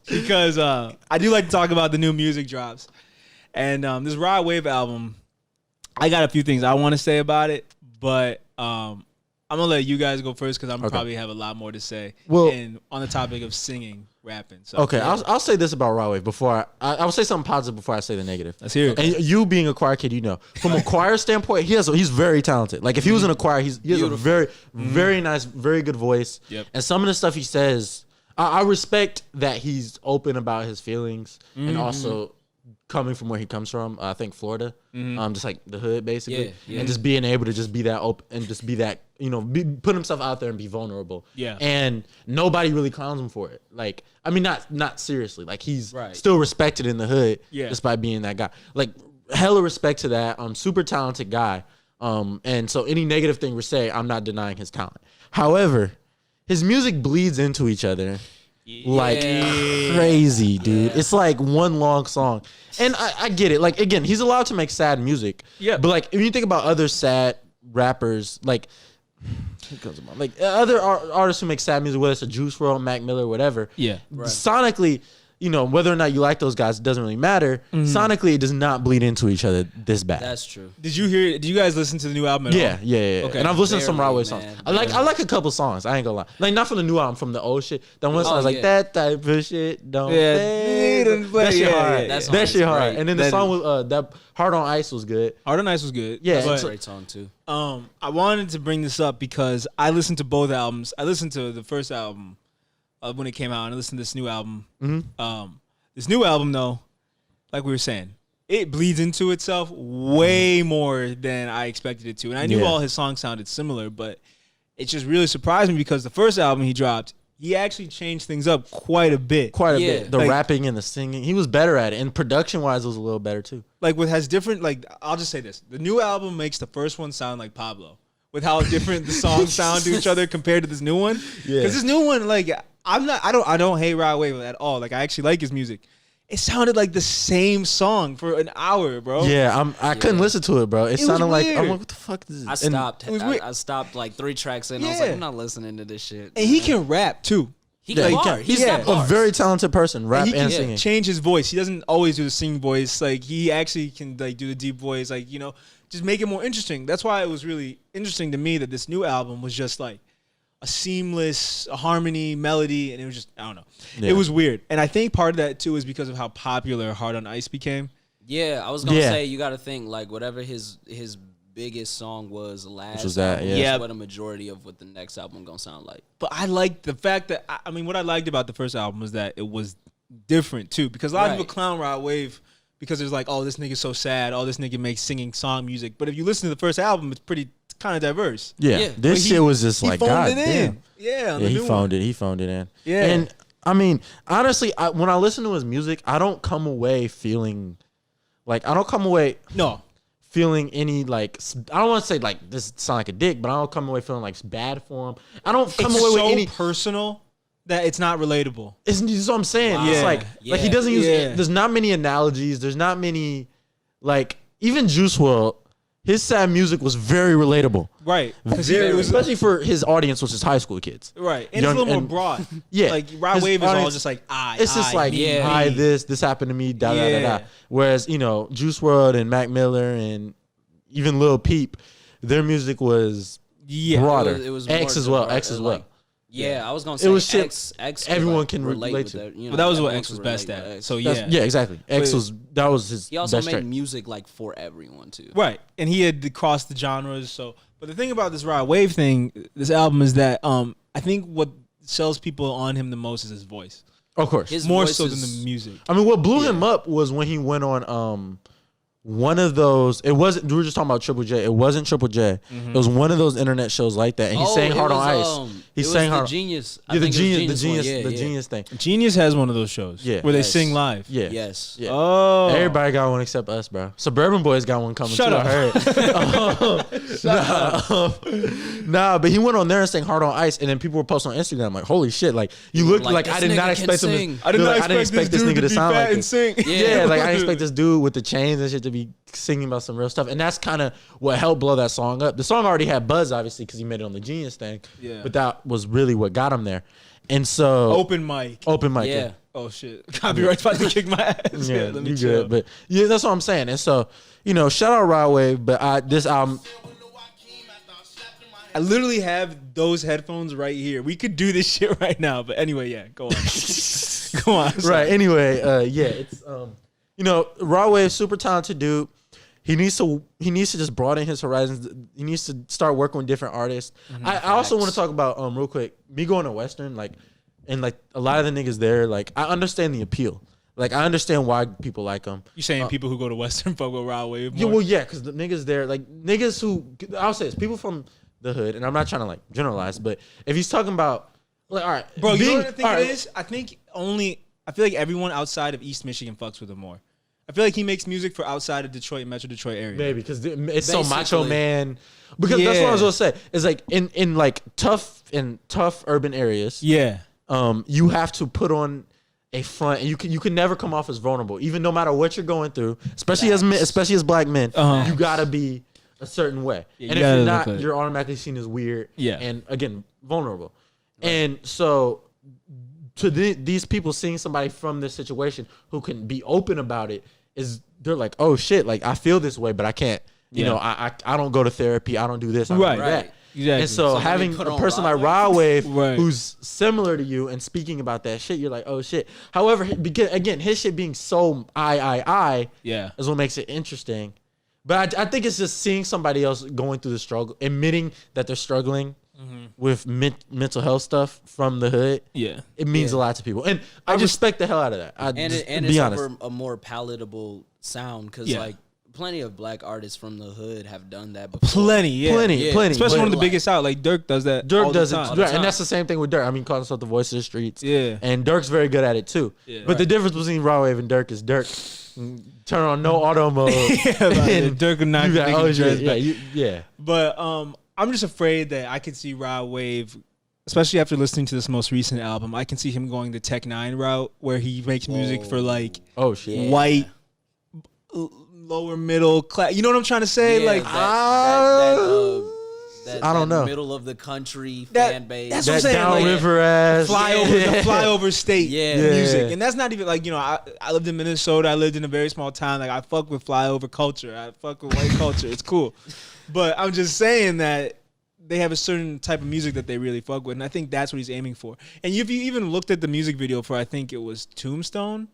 because I do like to talk about the new music drops. And this Rod Wave album, I got a few things I want to say about it, but I'm going to let you guys go first because I'm probably have a lot more to say. Well, and on the topic of singing, rapping. So, okay, yeah. I'll say this about Rod Wave before I'll say something positive before I say the negative. Let's hear it. And you being a choir kid, you know, from a choir standpoint, he's very talented. Like if he was in a choir, he has a very nice, very good voice. Yep. And some of the stuff he says, I respect that he's open about his feelings and also coming from where he comes from. I think Florida, just like the hood basically, and just being able to just be that open and just be that, you know, put himself out there and be vulnerable. Yeah. And nobody really clowns him for it. Like, I mean, not seriously. Like he's still respected in the hood just by being that guy. Like hella respect to that. Super talented guy. And so any negative thing we say, I'm not denying his talent. However, his music bleeds into each other like crazy, dude. It's like one long song. And I get it. Like, again, he's allowed to make sad music. Yeah. But, like, if you think about other sad rappers, like other artists who make sad music, whether it's a Juice WRLD, Mac Miller, whatever. Yeah. Right. Sonically, you know, whether or not you like those guys, it doesn't really matter. Sonically, it does not bleed into each other this bad. That's true. Did you guys listen to the new album at all? Yeah. Okay. And I've listened to some Rod Wave songs. I like a couple songs. I ain't gonna lie. Like not from the new album, from the old shit. That one song was like that type of shit. Don't fade. That shit hard. That shit hard. And then the song with that Hard on Ice was good. Hard on Ice was good. Yeah, that's a great song too. I wanted to bring this up because I listened to both albums. I listened to the first album when it came out, and I listened to this new album. This new album, though, like we were saying, it bleeds into itself way more than I expected it to. And I knew all his songs sounded similar, but it just really surprised me because the first album he dropped, he actually changed things up quite a bit. The rapping and the singing, he was better at it. And production-wise, it was a little better, too. Like, has different, like, I'll just say this. The new album makes the first one sound like Pablo with how different the songs sound to each other compared to this new one. Yeah. Because this new one, like, I don't hate Rod Wave at all. Like I actually like his music. It sounded like the same song for an hour, bro. Yeah, I couldn't listen to it, bro. It sounded like I'm like, what the fuck is this? I stopped like 3 tracks in. I was like, I'm not listening to this shit. And he can rap too. He's a very talented person, rap and singing. Change his voice. He doesn't always do the singing voice. Like he actually can like do the deep voice. Like just make it more interesting. That's why it was really interesting to me that this new album was just like a seamless harmony, melody, and it was just, I don't know. Yeah. It was weird. And I think part of that, too, is because of how popular Hard on Ice became. Yeah, I was going to say, you got to think, like, whatever his biggest song was last album, that's what a majority of what the next album going to sound like. But I liked the fact that, I mean, what I liked about the first album was that it was different, too. Because a lot of people clown Rod Wave because it's like, oh, this nigga's so sad. Oh, this nigga makes singing song music. But if you listen to the first album, it's pretty kind of diverse. Yeah. This shit was just like, God damn. Yeah, he phoned it. He phoned it in. Yeah. And I mean, honestly, when I listen to his music, I don't come away feeling like feeling any like, I don't want to say like this sound like a dick, but I don't come away feeling like bad for him. I don't come away with any personal that it's not relatable. It's what I'm saying. Wow. It's like he doesn't use there's not many analogies. There's not many, like, even Juice WRLD, his sad music was very relatable. Right. Especially for his audience, which is high school kids. Right. And it's a little more broad. Yeah. Like, Rod Wave is all just like, it's just like, this happened to me, da. Whereas, Juice WRLD and Mac Miller and even Lil Peep, their music was broader. It was X as well. Yeah, I was gonna say it was shit X everyone can relate to. But that was what X was best at. So exactly. That was his. He also best made trait. music like for everyone too. Right, and he had crossed the genres. So, but the thing about this Rod Wave thing, this album is that I think what sells people on him the most is his voice. Of course, more so than the music. I mean, what blew him up was when he went on one of those. It wasn't. We were just talking about Triple J. It wasn't Triple J. It was one of those internet shows like that, and he sang Hard on Ice. He sang Hard. Genius. The Genius thing. Genius has one of those shows. Where they sing live. Yeah. Yes. Yeah. Oh. Everybody got one except us, bro. Suburban Boys got one coming. Shut too, up. I heard. Nah, but he went on there and sang Hard on Ice, and then people were posting on Instagram like, "Holy shit! Like you look like I did not expect him. I didn't expect this nigga to sound like this. Yeah, like I didn't expect this dude with the chains and shit to be singing about some real stuff." And that's kind of what helped blow that song up. The song already had buzz, obviously, because he made it on the Genius thing. Yeah. But that was really what got him there. And so open mic. Yeah. Oh shit. Copyright's about to kick my ass. Yeah, let me you chill. Good. But yeah, that's what I'm saying. And so, shout out Rod Wave, but this album, I literally have those headphones right here. We could do this shit right now. But anyway, yeah, go on. Go on. Right. Anyway, it's Rod Wave, super talented dude. He needs to just broaden his horizons. He needs to start working with different artists. Mm-hmm. I also want to talk about real quick, me going to Western, and a lot of the niggas there, I understand the appeal. I understand why people like him. You saying people who go to Western fuck with Rod Wave more? Yeah, well, yeah, because the niggas there, niggas who, I'll say it's people from the hood, and I'm not trying to generalize, but if he's talking about, all right. Bro, you know what I think it is? I feel like everyone outside of East Michigan fucks with him more. I feel like he makes music for outside of Detroit, Metro Detroit area. Maybe because it's basically so macho man. Because that's what I was gonna say. It's in tough urban areas. Yeah. You have to put on a front, and you can never come off as vulnerable, even no matter what you're going through. Especially as black men, you gotta be a certain way. Yeah, and if you're not, you're automatically seen as weird. Yeah. And again, vulnerable. Right. And so, to these people, seeing somebody from this situation who can be open about it, they're like, oh shit, I feel this way, but I can't. I don't go to therapy. I don't do this. I don't do that. Exactly. And so having a person like Rod Wave who's similar to you and speaking about that shit, you're like, oh shit. However, again, his shit being so I is what makes it interesting. But I think it's just seeing somebody else going through the struggle, admitting that they're struggling with mental health stuff from the hood. Yeah, it means a lot to people, and I respect the hell out of that. It's over a more palatable sound because plenty of black artists from the hood have done that before. Plenty. Especially one of the biggest out. Dirk does that. Dirk does it, and that's the same thing with Dirk. I mean, calling himself the voice of the streets. Yeah, and Dirk's very good at it too. Yeah, but the difference between Rod Wave and Dirk is Dirk turn on no auto mode. And Dirk would not. Yeah. But I'm just afraid that I could see Rod Wave, especially after listening to this most recent album, I can see him going the Tech 9 route where he makes music for white, lower middle class. You know what I'm trying to say? Yeah, I don't know. Middle of the country fan base. That's what I'm saying. Downriver ass. The flyover state music. And that's not even I lived in Minnesota. I lived in a very small town. I fuck with flyover culture. I fuck with white culture. It's cool. But I'm just saying that they have a certain type of music that they really fuck with. And I think that's what he's aiming for. And if you even looked at the music video for, I think it was Tombstone.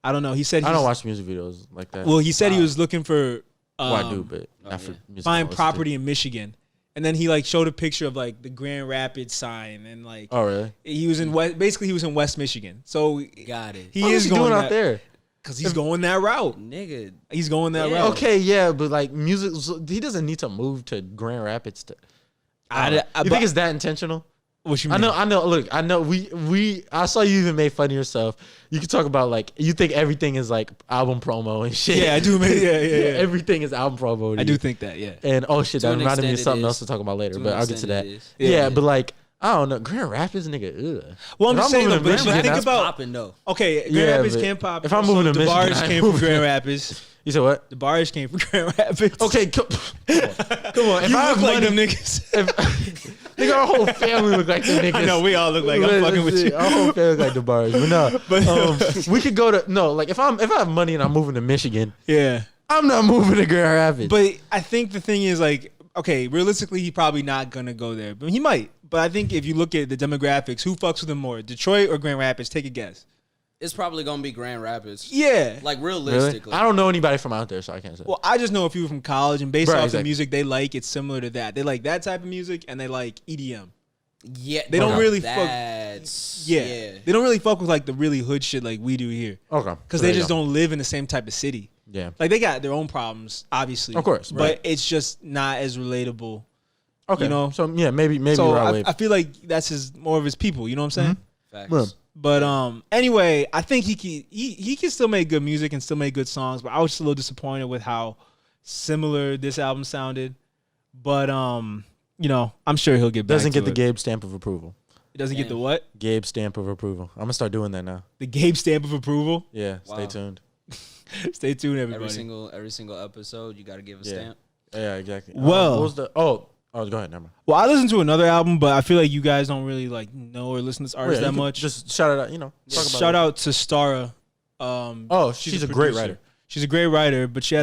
I don't know. He said I don't watch music videos like that. Well, he said he was looking for I do, but not for music. Buying property in Michigan. And then he showed a picture of the Grand Rapids sign and oh really? He was in Basically he was in West Michigan. So got it. He is going out there because he's going that route, nigga. He's going that route. Okay, yeah, but music. He doesn't need to move to Grand Rapids. You think it's that intentional? What you mean? I know. Look, I know. I saw you even made fun of yourself. You can talk about you think everything is album promo and shit. Yeah, I do. Yeah. Everything is album promo. I do think that. Yeah. And oh shit, that reminded me of something else to talk about later. But I'll get to that. Yeah, but I don't know. Grand Rapids, nigga. Ugh. Well, I'm just saying, Grand Rapids think about popping though. Okay, Grand Rapids can pop. If I'm moving to Michigan, the bars came from Grand Rapids. You said what? The bars came from Grand Rapids. Okay, come on. If you I look like them niggas. Nigga, our whole family look like them niggas. I know, we all look like I'm fucking with you. Our whole family look like the bars. But no. We could go to if I have money and I'm moving to Michigan, I'm not moving to Grand Rapids. But I think the thing is okay, realistically he's probably not gonna go there. But he might. But I think if you look at the demographics, who fucks with him more? Detroit or Grand Rapids? Take a guess. It's probably gonna be Grand Rapids. Yeah. Realistically. Really? I don't know anybody from out there, so I can't say. Well, I just know a few from college, and based off the music they like, it's similar to that. They like that type of music, and they like EDM. Yeah, they don't really fuck. Yeah, they don't really fuck with the really hood shit like we do here. Okay, because they just don't live in the same type of city. Yeah, they got their own problems, obviously, of course, but it's just not as relatable. Okay, so maybe. So I feel like that's more of his people. You know what I'm saying? Mm-hmm. Facts. But anyway, I think he can still make good music and still make good songs. But I was just a little disappointed with how similar this album sounded. But I'm sure he'll get back. Doesn't get the Gabe stamp of approval. It doesn't get the what? Gabe stamp of approval. I'm gonna start doing that now. The Gabe stamp of approval? Yeah. Wow. Stay tuned. Stay tuned, everybody. Every single episode, you got to give a stamp. Yeah, exactly. Well, what was the? Oh, Oh, go ahead, never mind. Well, I listened to another album, but I feel like you guys don't really like know or listen to this artist that much. Just shout it out, Shout out to Stara. She's a great writer. She's a great writer, but she had